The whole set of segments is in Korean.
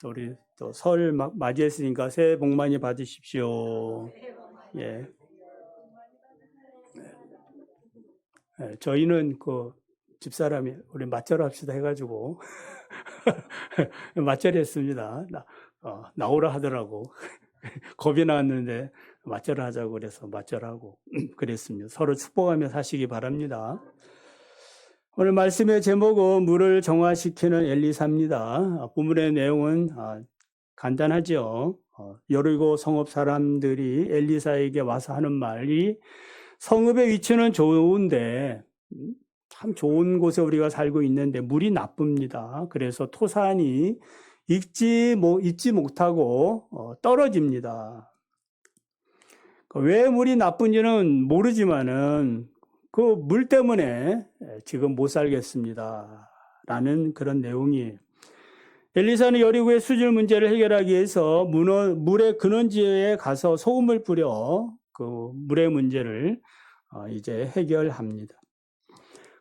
우리 또 설 맞이했으니까 새해 복 많이 받으십시오. 예. 저희는 그 집사람이 우리 맞절 합시다 해가지고 맞절 했습니다. 나오라 하더라고. 겁이 나왔는데 맞절 하자고 그래서 맞절하고 그랬습니다. 서로 축복하며 사시기 바랍니다. 오늘 말씀의 제목은 물을 정화시키는 엘리사입니다. 본문의 내용은 간단하죠. 여리고 성읍 사람들이 엘리사에게 와서 하는 말이 성읍의 위치는 좋은데 참 좋은 곳에 우리가 살고 있는데 물이 나쁩니다. 그래서 토산이 익지 못하고 떨어집니다. 왜 물이 나쁜지는 모르지만은 그 물 때문에 지금 못 살겠습니다. 라는 그런 내용이 엘리사는 여리고의 수질 문제를 해결하기 위해서 물의 근원지에 가서 소금을 뿌려 그 물의 문제를 이제 해결합니다.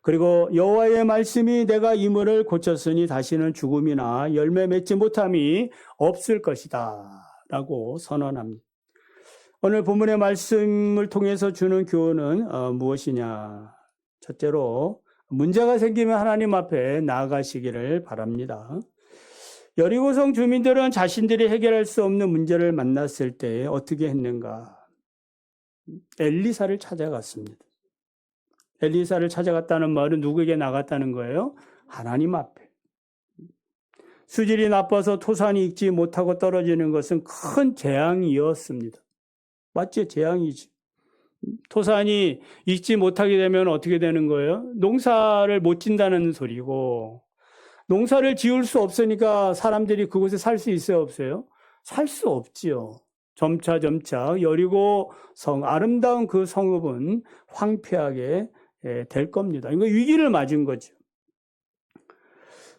그리고 여호와의 말씀이 내가 이 물을 고쳤으니 다시는 죽음이나 열매 맺지 못함이 없을 것이다 라고 선언합니다. 오늘 본문의 말씀을 통해서 주는 교훈은 무엇이냐? 첫째로 문제가 생기면 하나님 앞에 나아가시기를 바랍니다. 여리고성 주민들은 자신들이 해결할 수 없는 문제를 만났을 때 어떻게 했는가? 엘리사를 찾아갔습니다. 엘리사를 찾아갔다는 말은 누구에게 나갔다는 거예요? 하나님 앞에. 수질이 나빠서 토산이 익지 못하고 떨어지는 것은 큰 재앙이었습니다. 맞죠? 재앙이지. 토산이 익지 못하게 되면 어떻게 되는 거예요? 농사를 못 짓는다는 소리고, 농사를 지을 수 없으니까 사람들이 그곳에 살 수 있어요, 없어요? 살 수 없지요. 점차 여리고 성, 아름다운 그 성읍은 황폐하게 될 겁니다. 이거 위기를 맞은 거죠.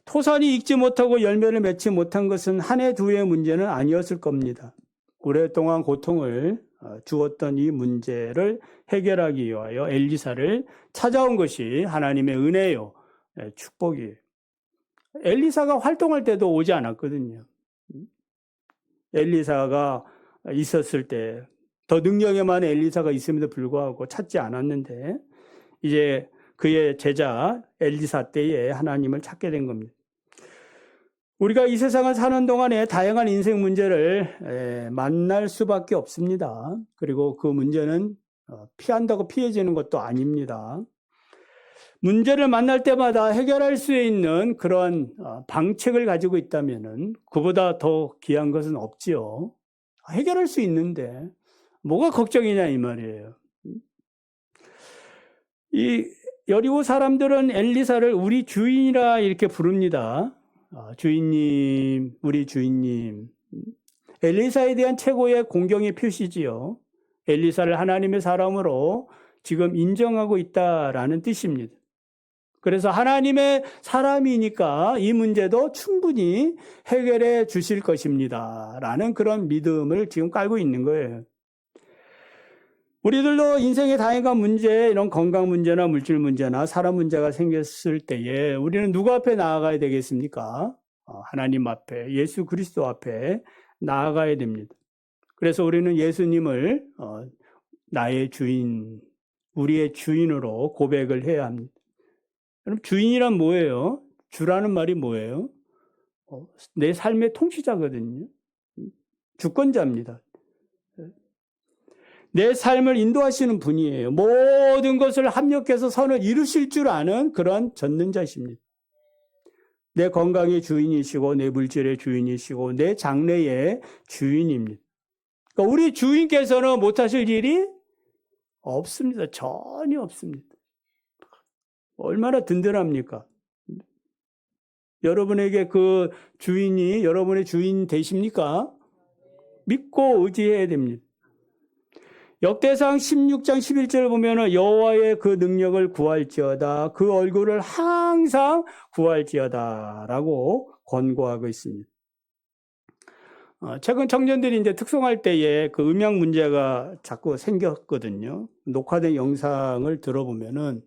토산이 익지 못하고 열매를 맺지 못한 것은 한 해, 두 해의 문제는 아니었을 겁니다. 오랫동안 고통을 주었던 이 문제를 해결하기 위하여 엘리사를 찾아온 것이 하나님의 은혜요, 축복이에요. 엘리사가 활동할 때도 오지 않았거든요. 엘리사가 있었을 때 더 능력에 많은 엘리사가 있음에도 불구하고 찾지 않았는데 이제 그의 제자 엘리사 때에 하나님을 찾게 된 겁니다. 우리가 이 세상을 사는 동안에 다양한 인생 문제를 만날 수밖에 없습니다. 그리고 그 문제는 피한다고 피해지는 것도 아닙니다. 문제를 만날 때마다 해결할 수 있는 그런 방책을 가지고 있다면은 그보다 더 귀한 것은 없지요. 해결할 수 있는데 뭐가 걱정이냐 이 말이에요. 이 여리고 사람들은 엘리사를 우리 주인이라 이렇게 부릅니다. 주인님, 우리 주인님. 엘리사에 대한 최고의 공경의 표시지요. 엘리사를 하나님의 사람으로 지금 인정하고 있다라는 뜻입니다. 그래서 하나님의 사람이니까 이 문제도 충분히 해결해 주실 것입니다. 라는 그런 믿음을 지금 깔고 있는 거예요. 우리들도 인생의 다양한 문제, 이런 건강 문제나 물질 문제나 사람 문제가 생겼을 때에 우리는 누구 앞에 나아가야 되겠습니까? 하나님 앞에, 예수 그리스도 앞에 나아가야 됩니다. 그래서 우리는 예수님을 나의 주인, 우리의 주인으로 고백을 해야 합니다. 그럼 주인이란 뭐예요? 주라는 말이 뭐예요? 내 삶의 통치자거든요. 주권자입니다. 내 삶을 인도하시는 분이에요. 모든 것을 합력해서 선을 이루실 줄 아는 그런 전능자십니다. 내 건강의 주인이시고 내 물질의 주인이시고 내 장래의 주인입니다. 그러니까 우리 주인께서는 못하실 일이 없습니다. 전혀 없습니다. 얼마나 든든합니까? 여러분에게 그 주인이 여러분의 주인 되십니까? 믿고 의지해야 됩니다. 역대상 16장 11절을 보면 여호와의 그 능력을 구할지어다, 그 얼굴을 항상 구할지어다 라고 권고하고 있습니다. 최근 청년들이 이제 특송할 때에 그 음향 문제가 자꾸 생겼거든요. 녹화된 영상을 들어보면은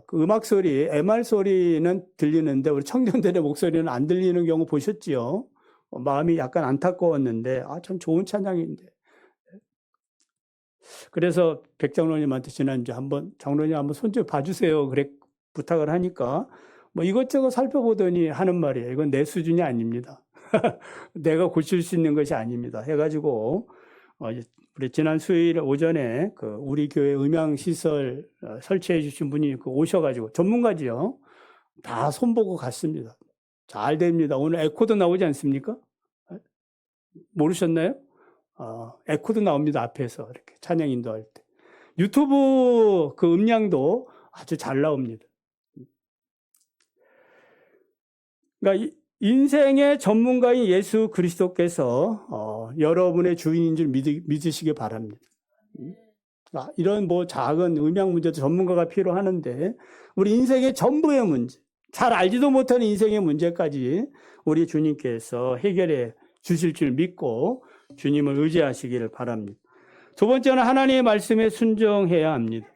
그 음악 소리, MR 소리는 들리는데 우리 청년들의 목소리는 안 들리는 경우 보셨지요? 마음이 약간 안타까웠는데 참 좋은 찬양인데. 그래서 백 장로님한테 지난주 장로님 한번 손 좀 봐주세요. 그래 부탁을 하니까 뭐 이것저것 살펴보더니 하는 말이에요. 이건 내 수준이 아닙니다. 내가 고칠 수 있는 것이 아닙니다. 해가지고 우리 지난 수요일 오전에 그 우리 교회 음향 시설 설치해 주신 분이 오셔가지고 전문가지요. 다 손보고 갔습니다. 잘 됩니다. 오늘 에코도 나오지 않습니까? 모르셨나요? 에코도 나옵니다. 앞에서 이렇게 찬양 인도할 때. 유튜브 그 음량도 아주 잘 나옵니다. 그러니까 인생의 전문가인 예수 그리스도께서 여러분의 주인인 줄 믿으시기 바랍니다. 이런 뭐 작은 음향 문제도 전문가가 필요하는데 우리 인생의 전부의 문제, 잘 알지도 못하는 인생의 문제까지 우리 주님께서 해결해 주실 줄 믿고 주님을 의지하시기를 바랍니다. 두 번째는 하나님의 말씀에 순종해야 합니다.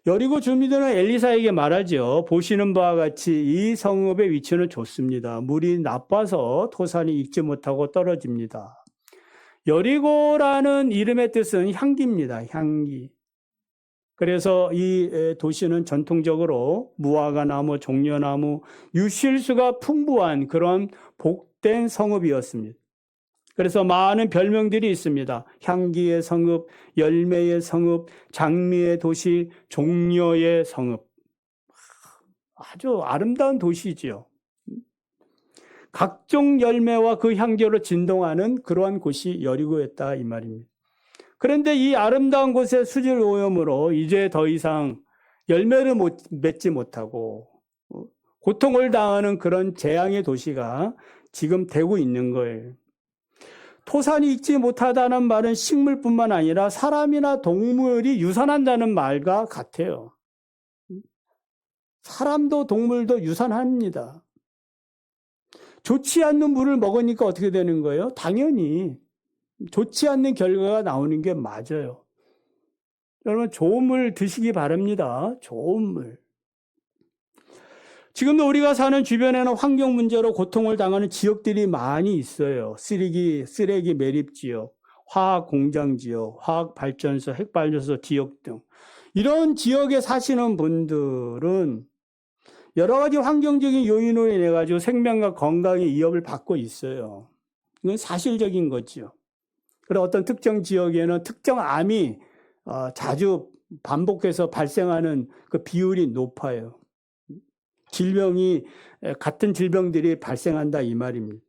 여리고 주민들은 엘리사에게 말하죠. 보시는 바와 같이 이 성읍의 위치는 좋습니다. 물이 나빠서 토산이 익지 못하고 떨어집니다. 여리고라는 이름의 뜻은 향기입니다. 향기. 그래서 이 도시는 전통적으로 무화과 나무, 종려나무, 유실수가 풍부한 그런 복된 성읍이었습니다. 그래서 많은 별명들이 있습니다. 향기의 성읍, 열매의 성읍, 장미의 도시, 종려의 성읍. 아주 아름다운 도시지요. 각종 열매와 그 향기로 진동하는 그러한 곳이 여리고였다 이 말입니다. 그런데 이 아름다운 곳의 수질 오염으로 이제 더 이상 열매를 맺지 못하고 고통을 당하는 그런 재앙의 도시가 지금 되고 있는 거예요. 토산이 익지 못하다는 말은 식물뿐만 아니라 사람이나 동물이 유산한다는 말과 같아요. 사람도 동물도 유산합니다. 좋지 않는 물을 먹으니까 어떻게 되는 거예요? 당연히 좋지 않는 결과가 나오는 게 맞아요. 여러분 좋은 물 드시기 바랍니다. 좋은 물. 지금도 우리가 사는 주변에는 환경 문제로 고통을 당하는 지역들이 많이 있어요. 쓰레기 매립 지역, 화학 공장 지역, 화학 발전소, 핵 발전소 지역 등. 이런 지역에 사시는 분들은 여러 가지 환경적인 요인으로 인해 가지고 생명과 건강의 위협을 받고 있어요. 이건 사실적인 거죠. 그리고 어떤 특정 지역에는 특정 암이 자주 반복해서 발생하는 그 비율이 높아요. 같은 질병들이 발생한다 이 말입니다.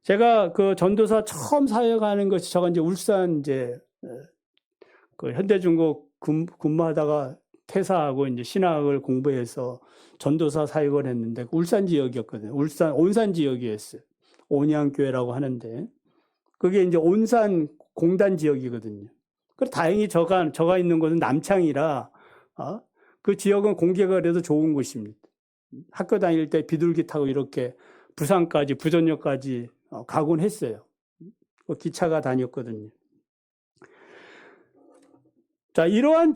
제가 그 전도사 처음 사역하는 것이 저가 이제 울산 그 현대중공 근무하다가 퇴사하고 이제 신학을 공부해서 전도사 사역을 했는데 울산 지역이었거든요. 온산 지역이었어요. 온양교회라고 하는데 그게 이제 온산 공단 지역이거든요. 그래서 다행히 저가 있는 곳은 남창이라 그 지역은 공기가 그래도 좋은 곳입니다. 학교 다닐 때 비둘기 타고 이렇게 부전역까지 가곤 했어요. 기차가 다녔거든요. 자, 이러한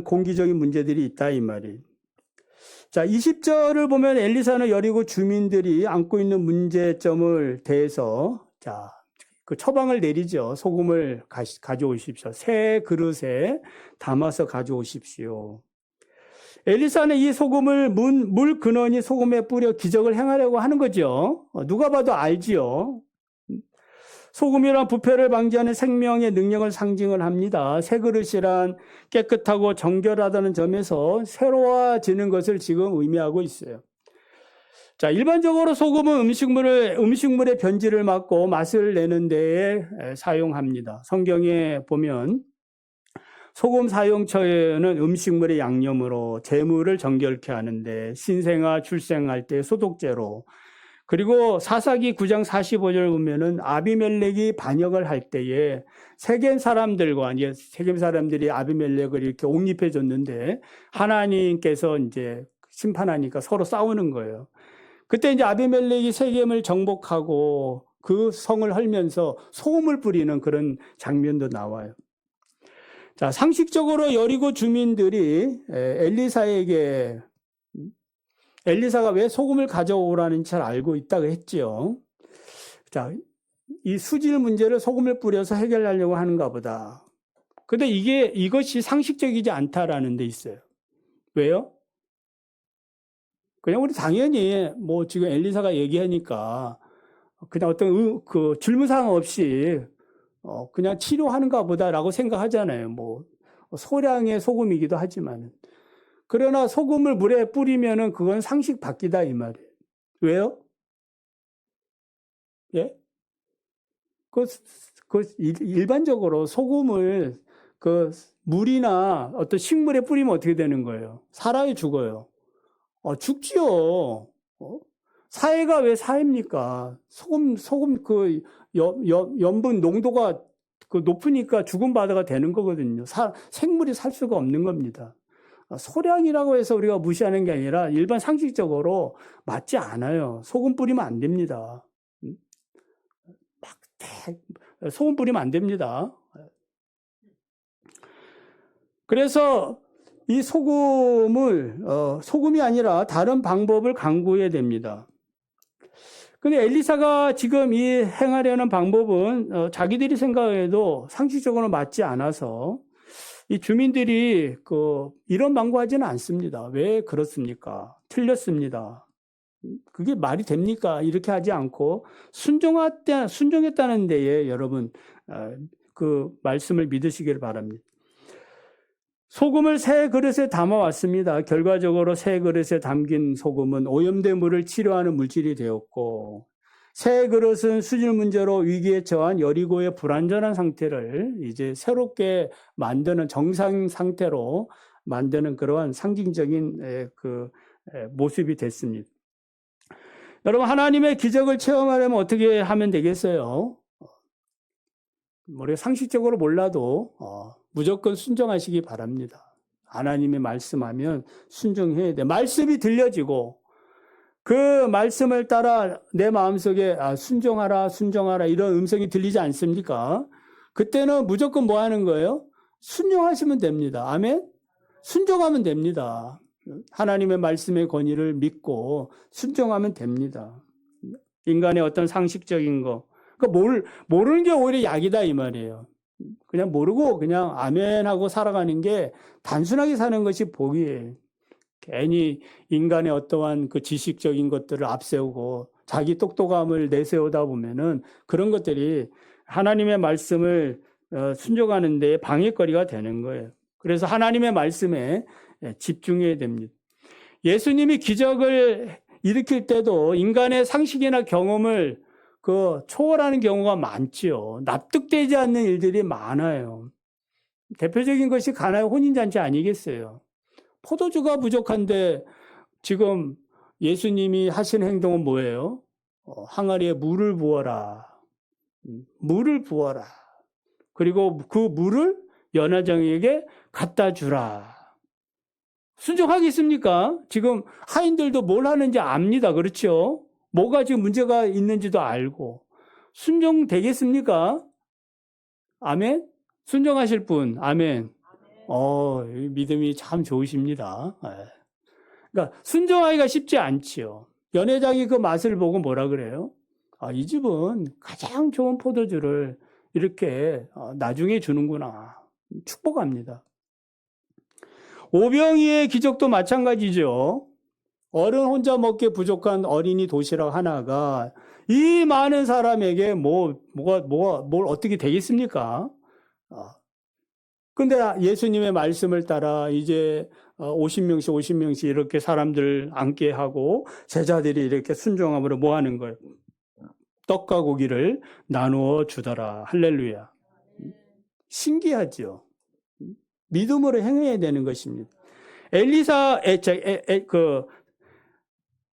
공기적인 문제들이 있다 이 말이에요. 자, 20절을 보면 엘리사는 여리고 주민들이 안고 있는 문제점을 대해서 그 처방을 내리죠. 소금을 가져오십시오. 새 그릇에 담아서 가져오십시오. 엘리사는 이 소금을 물 근원이 소금에 뿌려 기적을 행하려고 하는 거죠. 누가 봐도 알지요. 소금이란 부패를 방지하는 생명의 능력을 상징을 합니다. 새 그릇이란 깨끗하고 정결하다는 점에서 새로워지는 것을 지금 의미하고 있어요. 자, 일반적으로 소금은 음식물의 변질을 막고 맛을 내는 데에 사용합니다. 성경에 보면 소금 사용처에는 음식물의 양념으로 재물을 정결케 하는데 신생아 출생할 때 소독제로 그리고 사사기 9장 45절 보면은 아비멜렉이 반역을 할 때에 세겜 사람들이 아비멜렉을 이렇게 옹립해 줬는데 하나님께서 이제 심판하니까 서로 싸우는 거예요. 그때 이제 아비멜렉이 세겜을 정복하고 그 성을 헐면서 소금을 뿌리는 그런 장면도 나와요. 자, 상식적으로 여리고 주민들이 엘리사가 왜 소금을 가져오라는지 잘 알고 있다고 했지요. 자, 이 수질 문제를 소금을 뿌려서 해결하려고 하는가 보다. 근데 이것이 상식적이지 않다라는 데 있어요. 왜요? 그냥 우리 당연히 뭐 지금 엘리사가 얘기하니까 그냥 어떤 그 질문사항 없이 그냥 치료하는가 보다라고 생각하잖아요. 뭐 소량의 소금이기도 하지만. 그러나 소금을 물에 뿌리면은 그건 상식 바뀌다 이 말이에요. 왜요? 예? 일반적으로 소금을 물이나 어떤 식물에 뿌리면 어떻게 되는 거예요? 살아요, 죽어요? 죽지요. 사해가 왜 사해입니까? 소금 염분 농도가 높으니까 죽은 바다가 되는 거거든요. 생물이 살 수가 없는 겁니다. 소량이라고 해서 우리가 무시하는 게 아니라 일반 상식적으로 맞지 않아요. 소금 뿌리면 안 됩니다. 소금 뿌리면 안 됩니다. 그래서 이 소금이 아니라 다른 방법을 강구해야 됩니다. 근데 엘리사가 지금 이 행하려는 방법은 자기들이 생각해도 상식적으로 맞지 않아서 이 주민들이 이런 방구하지는 않습니다. 왜 그렇습니까? 틀렸습니다. 그게 말이 됩니까? 이렇게 하지 않고 순종했다는 데에 여러분 그 말씀을 믿으시길 바랍니다. 소금을 새 그릇에 담아왔습니다. 결과적으로 새 그릇에 담긴 소금은 오염된 물을 치료하는 물질이 되었고, 새 그릇은 수질 문제로 위기에 처한 여리고의 불완전한 상태를 이제 새롭게 만드는 정상 상태로 만드는 그러한 상징적인 모습이 됐습니다. 여러분, 하나님의 기적을 체험하려면 어떻게 하면 되겠어요? 우리가 상식적으로 몰라도 무조건 순종하시기 바랍니다. 하나님이 말씀하면 순종해야 돼. 말씀이 들려지고 그 말씀을 따라 내 마음속에 순종하라 이런 음성이 들리지 않습니까? 그때는 무조건 뭐 하는 거예요? 순종하시면 됩니다. 아멘? 순종하면 됩니다. 하나님의 말씀의 권위를 믿고 순종하면 됩니다. 인간의 어떤 상식적인 거, 모르는 게 오히려 약이다 이 말이에요. 그냥 모르고 그냥 아멘하고 살아가는 게 단순하게 사는 것이 복이에요. 괜히 인간의 어떠한 그 지식적인 것들을 앞세우고 자기 똑똑함을 내세우다 보면은 그런 것들이 하나님의 말씀을 순종하는 데 방해거리가 되는 거예요. 그래서 하나님의 말씀에 집중해야 됩니다. 예수님이 기적을 일으킬 때도 인간의 상식이나 경험을 초월하는 경우가 많지요. 납득되지 않는 일들이 많아요. 대표적인 것이 가나의 혼인잔치 아니겠어요? 포도주가 부족한데 지금 예수님이 하신 행동은 뭐예요? 항아리에 물을 부어라. 물을 부어라. 그리고 그 물을 연화장에게 갖다 주라. 순종하겠습니까? 지금 하인들도 뭘 하는지 압니다. 그렇죠? 뭐가 지금 문제가 있는지도 알고. 순종되겠습니까? 아멘? 순종하실 분, 아멘. 믿음이 참 좋으십니다. 그러니까 순종하기가 쉽지 않지요. 연회장이 그 맛을 보고 뭐라 그래요? 이 집은 가장 좋은 포도주를 이렇게 나중에 주는구나. 축복합니다. 오병이의 기적도 마찬가지죠. 어른 혼자 먹기 부족한 어린이 도시락 하나가 이 많은 사람에게 뭘 어떻게 되겠습니까? 근데 예수님의 말씀을 따라 이제 50명씩 이렇게 사람들 앉게 하고 제자들이 이렇게 순종함으로 뭐 하는 거예요? 떡과 고기를 나누어 주더라. 할렐루야. 신기하죠. 믿음으로 행해야 되는 것입니다.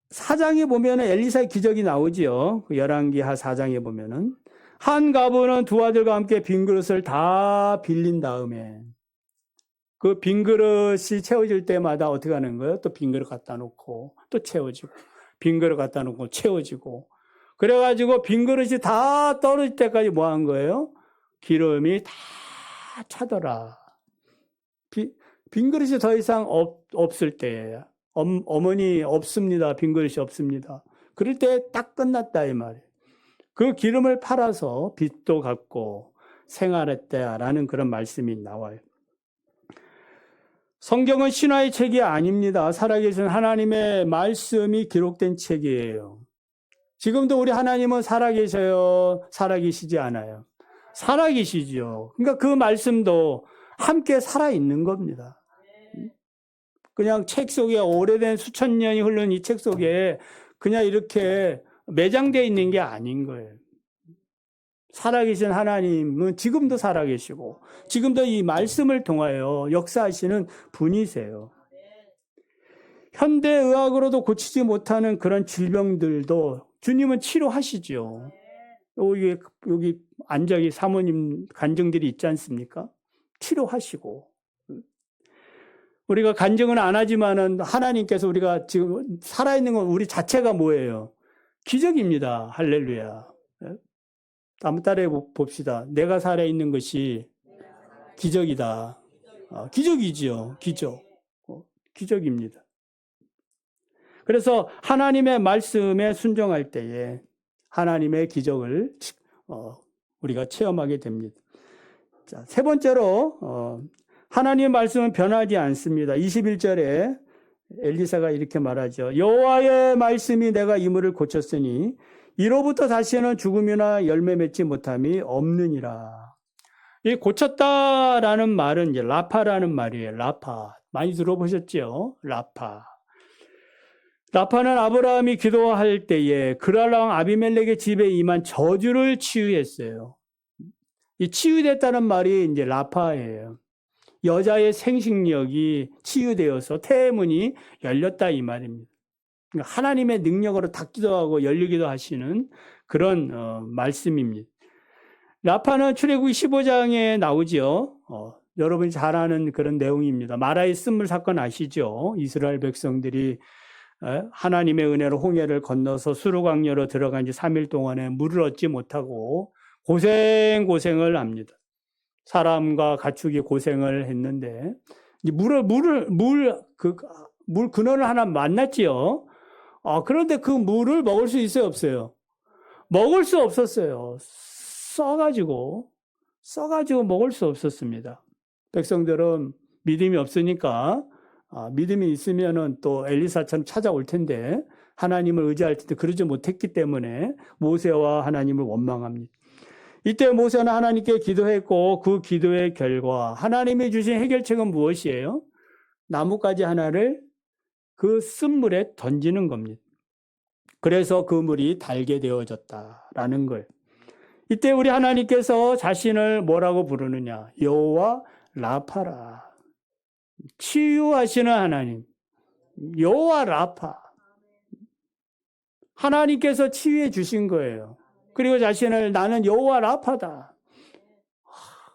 사장에 보면은 엘리사의 기적이 나오지요. 열왕기하 4장에 보면은 한 가부는 두 아들과 함께 빈 그릇을 다 빌린 다음에 그 빈 그릇이 채워질 때마다 어떻게 하는 거예요? 또 빈 그릇 갖다 놓고 또 채워지고 빈 그릇 갖다 놓고 채워지고 그래가지고 빈 그릇이 다 떨어질 때까지 뭐 한 거예요? 기름이 다 차더라. 빈 그릇이 더 이상 없을 때 어머니 없습니다. 빈 그릇이 없습니다. 그럴 때 딱 끝났다 이 말이에요. 그 기름을 팔아서 빚도 갚고 생활했다라는 그런 말씀이 나와요. 성경은 신화의 책이 아닙니다. 살아계신 하나님의 말씀이 기록된 책이에요. 지금도 우리 하나님은 살아계셔요? 살아계시지 않아요? 살아계시죠. 그러니까 그 말씀도 함께 살아있는 겁니다. 그냥 책 속에 오래된 수천 년이 흐른 이 책 속에 그냥 이렇게 매장되어 있는 게 아닌 거예요. 살아계신 하나님은 지금도 살아계시고 지금도 이 말씀을 통하여 역사하시는 분이세요. 현대의학으로도 고치지 못하는 그런 질병들도 주님은 치료하시죠. 여기 안저기 사모님 간증들이 있지 않습니까? 치료하시고. 우리가 간증은 안 하지만은 하나님께서 우리가 지금 살아있는 건 우리 자체가 뭐예요? 기적입니다. 할렐루야. 한번 따라해 봅시다. 내가 살아있는 것이 기적이다. 기적이지요. 기적. 기적입니다. 그래서 하나님의 말씀에 순종할 때에 하나님의 기적을 우리가 체험하게 됩니다. 자, 세 번째로 하나님의 말씀은 변하지 않습니다. 21절에 엘리사가 이렇게 말하죠. 여호와의 말씀이 내가 이 물을 고쳤으니 이로부터 다시는 죽음이나 열매 맺지 못함이 없느니라. 이 고쳤다라는 말은 이제 라파라는 말이에요. 라파. 많이 들어보셨죠? 라파. 라파는 아브라함이 기도할 때에 그랄왕 아비멜렉의 집에 임한 저주를 치유했어요. 이 치유됐다는 말이 이제 라파예요. 여자의 생식력이 치유되어서 태문이 열렸다 이 말입니다. 그러니까 하나님의 능력으로 닫기도 하고 열리기도 하시는 그런 말씀입니다. 라파는 출애굽기 15장에 나오죠. 여러분이 잘 아는 그런 내용입니다. 마라의 쓴물 사건 아시죠? 이스라엘 백성들이 하나님의 은혜로 홍해를 건너서 수르광야로 들어간 지 3일 동안에 물을 얻지 못하고 고생을 합니다. 사람과 가축이 고생을 했는데 물 근원을 하나 만났지요. 그런데 그 물을 먹을 수 있어요, 없어요? 먹을 수 없었어요. 써가지고 먹을 수 없었습니다. 백성들은 믿음이 없으니까 믿음이 있으면은 또 엘리사처럼 찾아올 텐데 하나님을 의지할 텐데 그러지 못했기 때문에 모세와 하나님을 원망합니다. 이때 모세는 하나님께 기도했고 그 기도의 결과 하나님이 주신 해결책은 무엇이에요? 나뭇가지 하나를 그 쓴물에 던지는 겁니다. 그래서 그 물이 달게 되어졌다라는 거예요. 이때 우리 하나님께서 자신을 뭐라고 부르느냐? 여호와 라파라. 치유하시는 하나님. 여호와 라파. 하나님께서 치유해 주신 거예요. 그리고 자신을 나는 여호와 라파다.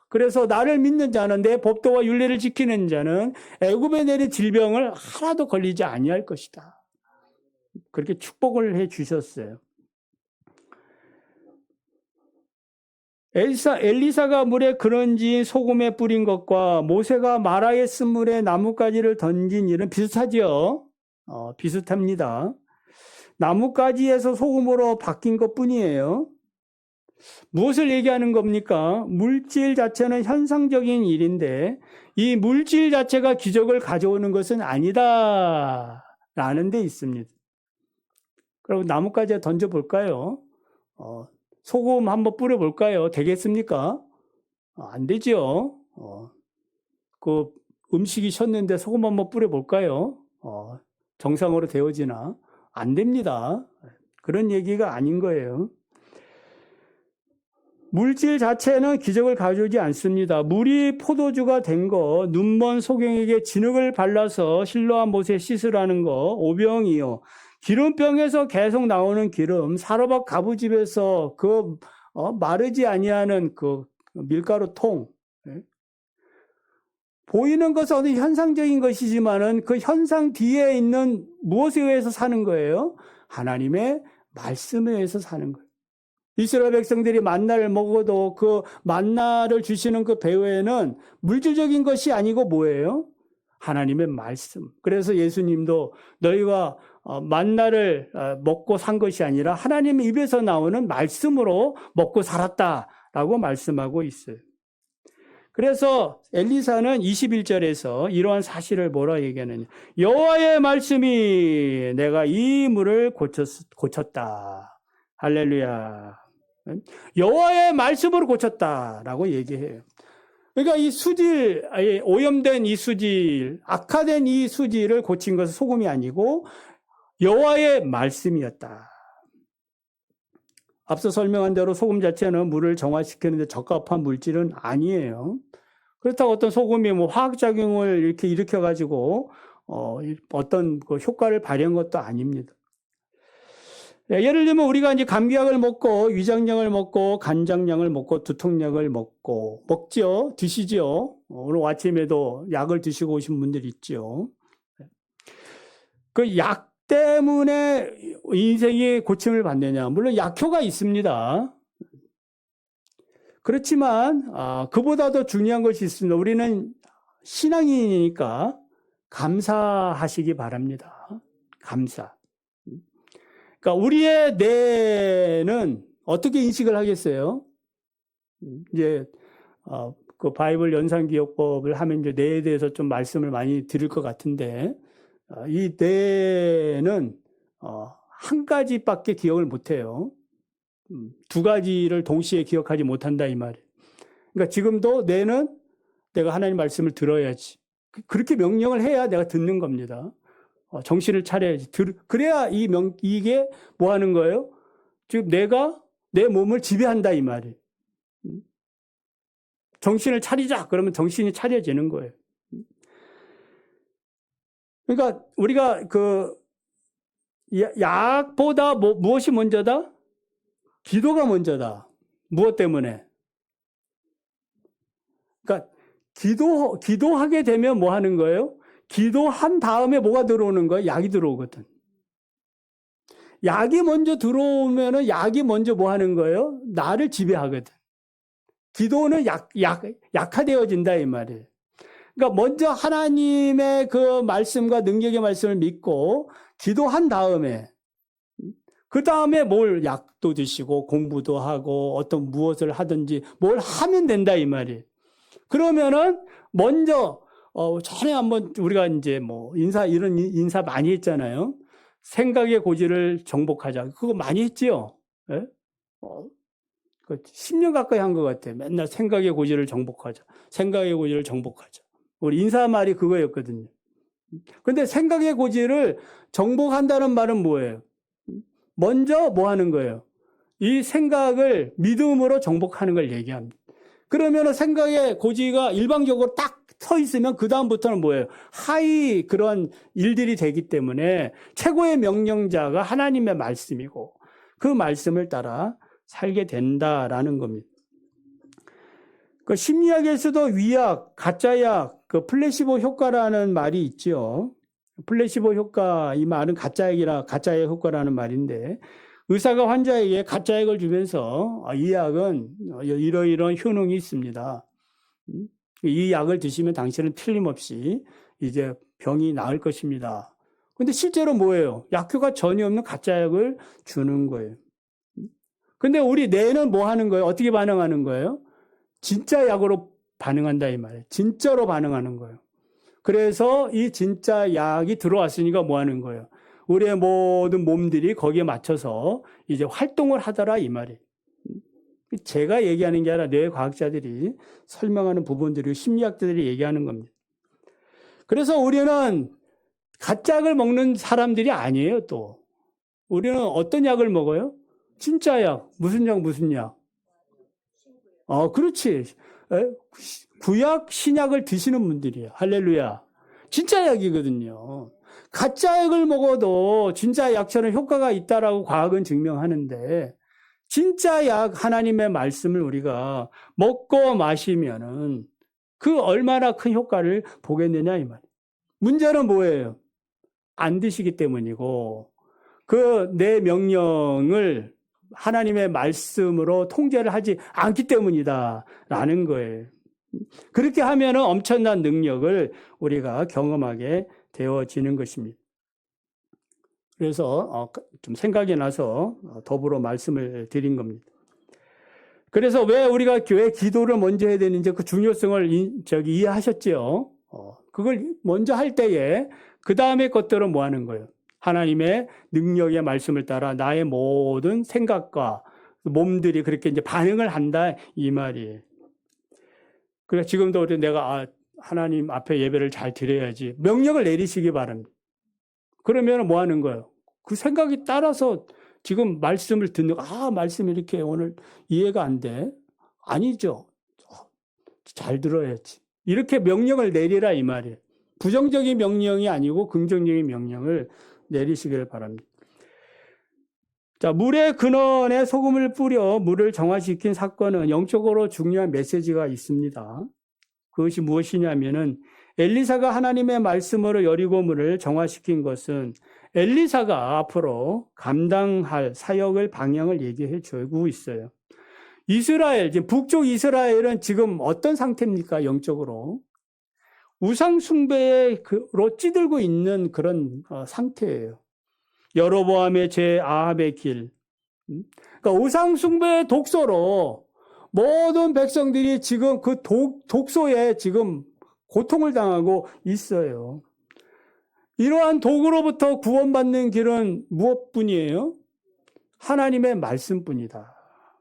그래서 나를 믿는 자는 내 법도와 율례를 지키는 자는 애굽에 내린 질병을 하나도 걸리지 아니할 것이다. 그렇게 축복을 해 주셨어요. 엘리사가 물에 그런지 소금에 뿌린 것과 모세가 마라에 쓴 물에 나뭇가지를 던진 일은 비슷하죠. 비슷합니다. 나뭇가지에서 소금으로 바뀐 것뿐이에요. 무엇을 얘기하는 겁니까? 물질 자체는 현상적인 일인데 이 물질 자체가 기적을 가져오는 것은 아니다 라는 데 있습니다. 그럼 나뭇가지에 던져볼까요? 소금 한번 뿌려볼까요? 되겠습니까? 안 되죠. 그 음식이 셨는데 소금 한번 뿌려볼까요? 정상으로 되어지나? 안 됩니다. 그런 얘기가 아닌 거예요. 물질 자체는 기적을 가져오지 않습니다. 물이 포도주가 된 거, 눈먼 소경에게 진흙을 발라서 실로암 못에 씻으라는 거, 오병이요. 기름병에서 계속 나오는 기름, 사로박 가부집에서 마르지 아니하는 그 밀가루 통. 보이는 것은 현상적인 것이지만은 그 현상 뒤에 있는 무엇에 의해서 사는 거예요? 하나님의 말씀에 의해서 사는 거예요. 이스라엘 백성들이 만나를 먹어도 그 만나를 주시는 그 배후에는 물질적인 것이 아니고 뭐예요? 하나님의 말씀. 그래서 예수님도 너희가 만나를 먹고 산 것이 아니라 하나님 입에서 나오는 말씀으로 먹고 살았다라고 말씀하고 있어요. 그래서 엘리사는 21절에서 이러한 사실을 뭐라 얘기하느냐. 여호와의 말씀이 내가 이 물을 고쳤다. 할렐루야. 여호와의 말씀으로 고쳤다라고 얘기해요. 그러니까 이 수질, 오염된 이 수질, 악화된 이 수질을 고친 것은 소금이 아니고 여호와의 말씀이었다. 앞서 설명한 대로 소금 자체는 물을 정화시키는데 적합한 물질은 아니에요. 그렇다고 어떤 소금이 뭐 화학작용을 이렇게 일으켜가지고 어떤 그 효과를 발휘한 것도 아닙니다. 예를 들면 우리가 이제 감기약을 먹고 위장약을 먹고 간장약을 먹고 두통약을 먹죠. 드시죠. 오늘 아침에도 약을 드시고 오신 분들 있죠. 그 약 때문에 인생이 고침을 받느냐? 물론 약효가 있습니다. 그렇지만 그보다 더 중요한 것이 있습니다. 우리는 신앙인이니까 감사하시기 바랍니다. 감사. 그러니까 우리의 뇌는 어떻게 인식을 하겠어요? 이제 그 바이블 연산기억법을 하면 이제 뇌에 대해서 좀 말씀을 많이 드릴 것 같은데 이 뇌는 한 가지밖에 기억을 못해요. 두 가지를 동시에 기억하지 못한다 이 말이에요. 그러니까 지금도 뇌는 내가 하나님 말씀을 들어야지. 그렇게 명령을 해야 내가 듣는 겁니다. 정신을 차려야지. 그래야 이게 뭐 하는 거예요? 지금 내가 내 몸을 지배한다 이 말이에요. 정신을 차리자. 그러면 정신이 차려지는 거예요. 그러니까 우리가 그 약보다 무엇이 먼저다? 기도가 먼저다. 무엇 때문에? 그러니까 기도하게 되면 뭐 하는 거예요? 기도한 다음에 뭐가 들어오는 거예요? 약이 들어오거든. 약이 먼저 들어오면은 약이 먼저 뭐 하는 거예요? 나를 지배하거든. 기도는 약화되어진다 이 말이에요. 그러니까 먼저 하나님의 그 말씀과 능력의 말씀을 믿고 기도한 다음에 그 다음에 뭘 약도 드시고 공부도 하고 어떤 무엇을 하든지 뭘 하면 된다 이 말이에요. 그러면은 먼저 전에 한번 우리가 이제 뭐 이런 인사 많이 했잖아요. 생각의 고지를 정복하자. 그거 많이 했지요. 예? 10년 가까이 한 것 같아요. 맨날 생각의 고지를 정복하자. 생각의 고지를 정복하자. 우리 인사 말이 그거였거든요. 근데 생각의 고지를 정복한다는 말은 뭐예요? 먼저 뭐 하는 거예요? 이 생각을 믿음으로 정복하는 걸 얘기합니다. 그러면 생각의 고지가 일방적으로 딱 서 있으면 그다음부터는 뭐예요? 하이 그런 일들이 되기 때문에 최고의 명령자가 하나님의 말씀이고 그 말씀을 따라 살게 된다라는 겁니다. 그 심리학에서도 위약, 가짜약, 그 플래시보 효과라는 말이 있죠. 플래시보 효과, 이 말은 가짜의 효과라는 말인데 의사가 환자에게 가짜약을 주면서 이 약은 이러이러한 효능이 있습니다. 이 약을 드시면 당신은 틀림없이 이제 병이 나을 것입니다. 근데 실제로 뭐예요? 약효가 전혀 없는 가짜약을 주는 거예요. 근데 우리 뇌는 뭐 하는 거예요? 어떻게 반응하는 거예요? 진짜 약으로 반응한다 이 말이에요. 진짜로 반응하는 거예요. 그래서 이 진짜 약이 들어왔으니까 뭐 하는 거예요? 우리의 모든 몸들이 거기에 맞춰서 이제 활동을 하더라 이 말이에요. 제가 얘기하는 게 아니라 뇌과학자들이 설명하는 부분들이 심리학자들이 얘기하는 겁니다. 그래서 우리는 가짜약을 먹는 사람들이 아니에요 또. 우리는 어떤 약을 먹어요? 진짜 약. 무슨 약 무슨 약? 그렇지. 구약 신약을 드시는 분들이에요. 할렐루야. 진짜 약이거든요. 가짜 약을 먹어도 진짜 약처럼 효과가 있다라고 과학은 증명하는데 진짜 약 하나님의 말씀을 우리가 먹고 마시면은 그 얼마나 큰 효과를 보겠느냐 이 말이에요. 문제는 뭐예요? 안 드시기 때문이고 그 내 명령을 하나님의 말씀으로 통제를 하지 않기 때문이다라는 거예요. 그렇게 하면은 엄청난 능력을 우리가 경험하게 되어지는 것입니다. 그래서 좀 생각이 나서 더불어 말씀을 드린 겁니다. 그래서 왜 우리가 교회 기도를 먼저 해야 되는지 그 중요성을 이해하셨죠? 그걸 먼저 할 때에 그 다음에 것들은 뭐 하는 거예요? 하나님의 능력의 말씀을 따라 나의 모든 생각과 몸들이 그렇게 이제 반응을 한다 이 말이에요. 그래서 지금도 내가 하나님 앞에 예배를 잘 드려야지 명령을 내리시기 바랍니다. 그러면 뭐 하는 거예요? 그 생각이 따라서 지금 말씀을 듣는 말씀이 이렇게 오늘 이해가 안 돼? 아니죠. 잘 들어야지. 이렇게 명령을 내리라 이 말이에요. 부정적인 명령이 아니고 긍정적인 명령을 내리시기를 바랍니다. 자, 물의 근원에 소금을 뿌려 물을 정화시킨 사건은 영적으로 중요한 메시지가 있습니다. 그것이 무엇이냐면은 엘리사가 하나님의 말씀으로 여리고물을 정화시킨 것은 엘리사가 앞으로 감당할 사역을 방향을 얘기해 주고 있어요. 이스라엘, 지금 북쪽 이스라엘은 지금 어떤 상태입니까? 영적으로. 우상숭배로 찌들고 있는 그런 상태예요. 여로보암의 죄, 아합의 길. 그러니까 우상숭배의 독소로 모든 백성들이 지금 그 독소에 지금 고통을 당하고 있어요. 이러한 독으로부터 구원받는 길은 무엇뿐이에요? 하나님의 말씀뿐이다.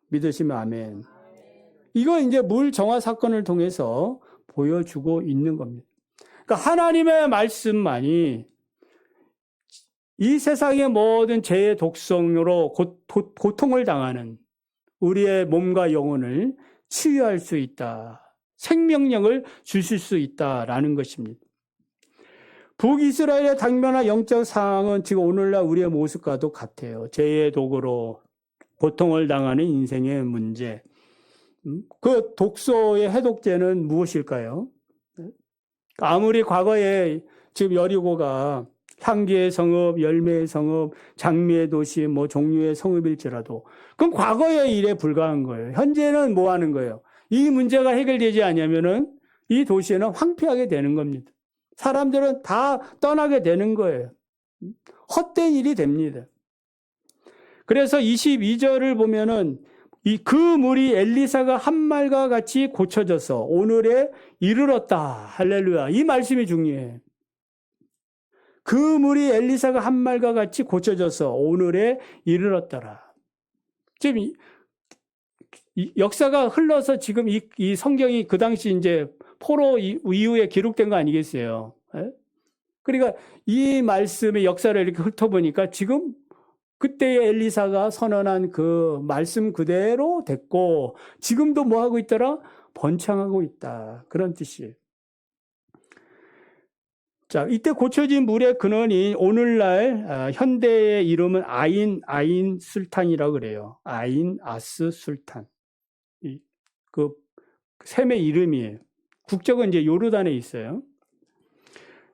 믿으시면 아멘. 이거 이제 물 정화 사건을 통해서 보여주고 있는 겁니다. 그러니까 하나님의 말씀만이 이 세상의 모든 죄의 독성으로 고통을 당하는 우리의 몸과 영혼을 치유할 수 있다. 생명력을 주실 수 있다라는 것입니다. 북이스라엘의 당면한 영적 상황은 지금 오늘날 우리의 모습과도 같아요. 죄의 독으로 고통을 당하는 인생의 문제. 그 독소의 해독제는 무엇일까요? 아무리 과거에 지금 여리고가 향기의 성읍, 열매의 성읍, 장미의 도시, 종류의 성읍일지라도 그건 과거의 일에 불과한 거예요. 현재는 뭐 하는 거예요? 이 문제가 해결되지 않으면은 이 도시는 황폐하게 되는 겁니다. 사람들은 다 떠나게 되는 거예요. 헛된 일이 됩니다. 그래서 22절을 보면은 그 물이 엘리사가 한 말과 같이 고쳐져서 오늘에 이르렀다. 할렐루야. 이 말씀이 중요해요. 그 물이 엘리사가 한 말과 같이 고쳐져서 오늘에 이르렀더라. 지금 역사가 흘러서 지금 이 성경이 그 당시 이제 포로 이후에 기록된 거 아니겠어요? 그러니까 이 말씀의 역사를 이렇게 훑어보니까 지금 그때의 엘리사가 선언한 그 말씀 그대로 됐고 지금도 뭐 하고 있더라? 번창하고 있다. 그런 뜻이에요. 자, 이때 고쳐진 물의 근원이 오늘날 현대의 이름은 아인 술탄이라고 그래요. 아인 아스 술탄. 그 샘의 이름이에요. 국적은 이제 요르단에 있어요.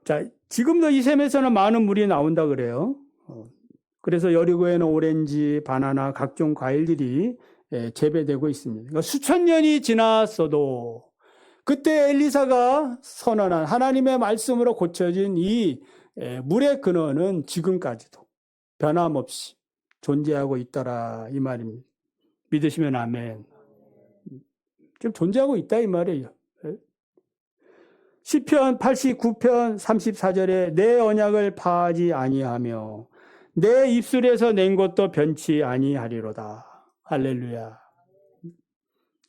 자, 지금도 이 샘에서는 많은 물이 나온다 그래요. 그래서 여리고에는 오렌지, 바나나, 각종 과일들이 재배되고 있습니다. 그러니까 수천 년이 지났어도 그때 엘리사가 선언한 하나님의 말씀으로 고쳐진 이 물의 근원은 지금까지도 변함없이 존재하고 있더라 이 말입니다. 믿으시면 아멘. 지금 존재하고 있다 이 말이에요. 시편 89편 34절에 내 언약을 파하지 아니하며 내 입술에서 낸 것도 변치 아니하리로다. 할렐루야.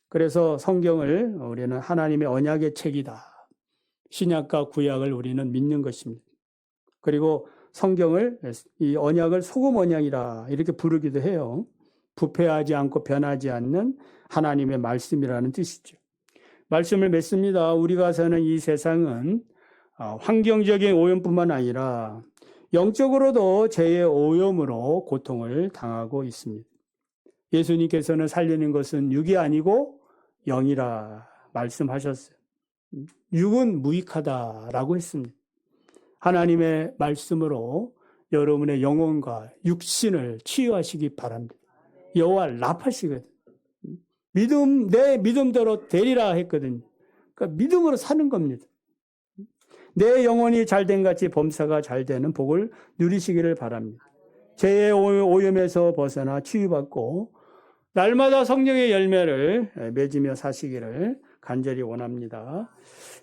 그래서 성경을 우리는 하나님의 언약의 책이다. 신약과 구약을 우리는 믿는 것입니다. 그리고 성경을 이 언약을 소금 언약이라 이렇게 부르기도 해요. 부패하지 않고 변하지 않는 하나님의 말씀이라는 뜻이죠. 말씀을 맺습니다. 우리가 사는 이 세상은 환경적인 오염뿐만 아니라 영적으로도 죄의 오염으로 고통을 당하고 있습니다. 예수님께서는 살리는 것은 육이 아니고 영이라 말씀하셨어요. 육은 무익하다라고 했습니다. 하나님의 말씀으로 여러분의 영혼과 육신을 치유하시기 바랍니다. 여호와 라파시거든. 내 믿음대로 되리라 했거든요. 그러니까 믿음으로 사는 겁니다. 내 영혼이 잘된 같이 범사가 잘 되는 복을 누리시기를 바랍니다. 죄의 오염에서 벗어나 치유받고 날마다 성령의 열매를 맺으며 사시기를 간절히 원합니다.